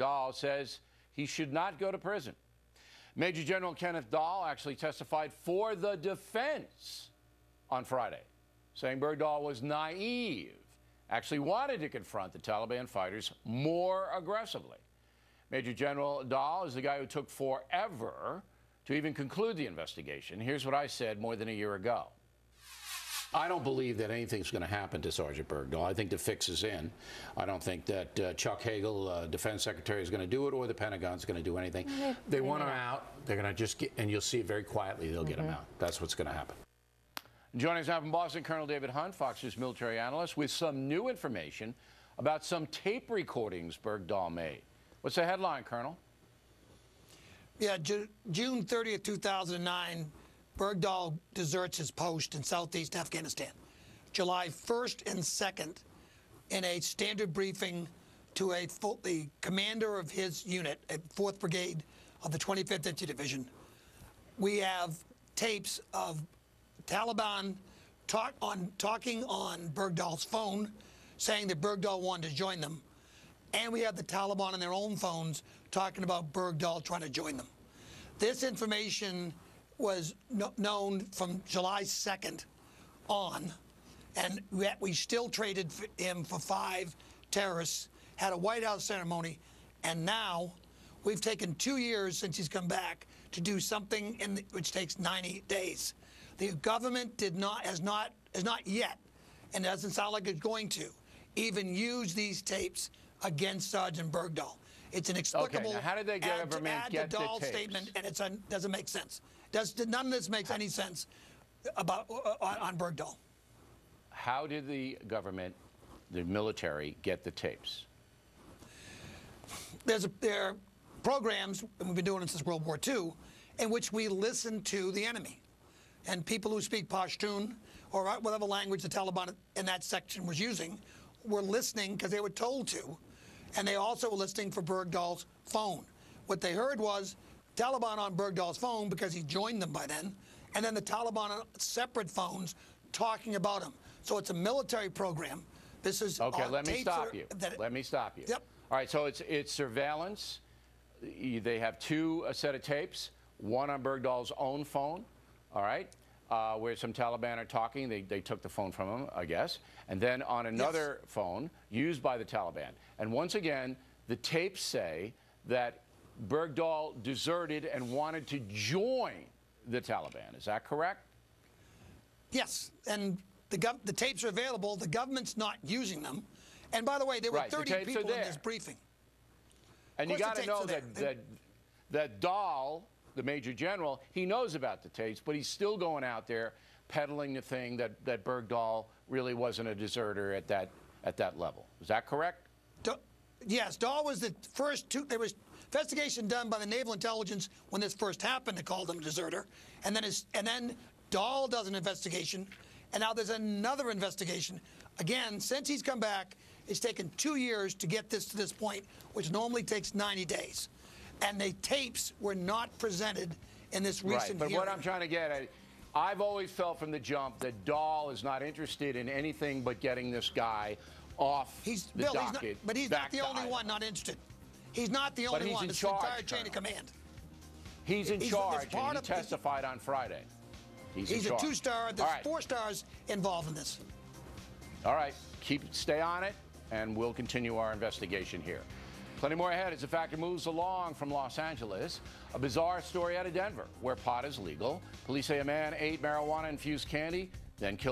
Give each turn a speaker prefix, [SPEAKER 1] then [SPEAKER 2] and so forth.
[SPEAKER 1] Bergdahl says he should not go to prison. Major General Kenneth Dahl actually testified for the defense on Friday, saying Bergdahl was naive, actually wanted to confront the Taliban fighters more aggressively. Major General Dahl is the guy who took forever to even conclude the investigation. Here's what I said more than a year ago. I don't believe that anything's going to happen to Sergeant Bergdahl. I think the fix is in. I don't think that Chuck Hagel, Defense Secretary, is going to do it, or the Pentagon's going to do anything. They want him out. They're going to just get, and you'll see it very quietly, they'll get him out. That's what's going to happen. Joining us now from Boston, Colonel David Hunt, Fox News military analyst, with some new information about some tape recordings Bergdahl made. What's the headline, Colonel?
[SPEAKER 2] Yeah, June 30th, 2009, Bergdahl deserts his post in southeast Afghanistan. July 1st and 2nd, in a standard briefing to the commander of his unit at 4th Brigade of the 25th Infantry Division, we have tapes of Taliban talking on Bergdahl's phone, saying that Bergdahl wanted to join them. And we have the Taliban on their own phones talking about Bergdahl trying to join them. This information was known from July 2nd on, and we still traded him for 5 terrorists, had a White House ceremony, and now we've taken 2 years since he's come back to do something which takes 90 days. The government has not yet, and it doesn't sound like it's going to, even use these tapes against Sergeant Bergdahl. It's inexplicable.
[SPEAKER 1] Okay, now how did the government get the tapes?
[SPEAKER 2] Statement, and it doesn't make sense. None of this makes any sense about on Bergdahl.
[SPEAKER 1] How did the government, the military, get the tapes?
[SPEAKER 2] There are programs, and we've been doing it since World War II, in which we listen to the enemy. And people who speak Pashtun, or whatever language the Taliban in that section was using, were listening because they were told to. And they also were listening for Bergdahl's phone. What they heard was Taliban on Bergdahl's phone, because he joined them by then, and then the Taliban on separate phones talking about him. So it's a military program. This is
[SPEAKER 1] okay. Let me stop you. Let me stop you.
[SPEAKER 2] Yep.
[SPEAKER 1] All right. So it's surveillance. They have 2 set of tapes. One on Bergdahl's own phone. All right. Where some Taliban are talking. They took the phone from him, I guess. And then on another phone used by the Taliban. And once again, the tapes say that Bergdahl deserted and wanted to join the Taliban. Is that correct?
[SPEAKER 2] Yes. And the tapes are available. The government's not using them. And by the way, there were 30 people in this briefing.
[SPEAKER 1] And you got to know that Dahl, the Major General, he knows about the tapes, but he's still going out there peddling the thing that Bergdahl really wasn't a deserter at that level. Is that correct?
[SPEAKER 2] Yes, Dahl was the first two. There was investigation done by the Naval Intelligence when this first happened to call him a deserter, and then Dahl does an investigation, and now there's another investigation. Again, since he's come back, it's taken 2 years to get this to this point, which normally takes 90 days. And the tapes were not presented in this recent
[SPEAKER 1] But
[SPEAKER 2] hearing.
[SPEAKER 1] what I'm trying to get at, I've always felt from the jump that Dahl is not interested in anything but getting this guy off the docket.
[SPEAKER 2] But he's not the only one not interested. He's not the only one. It's the entire chain of command.
[SPEAKER 1] He's in charge, and he testified on Friday. He's
[SPEAKER 2] a 2-star. There's 4 stars involved in this.
[SPEAKER 1] All right. Stay on it, and we'll continue our investigation here. Plenty more ahead as the factor moves along from Los Angeles. A bizarre story out of Denver, where pot is legal. Police say a man ate marijuana-infused candy, then killed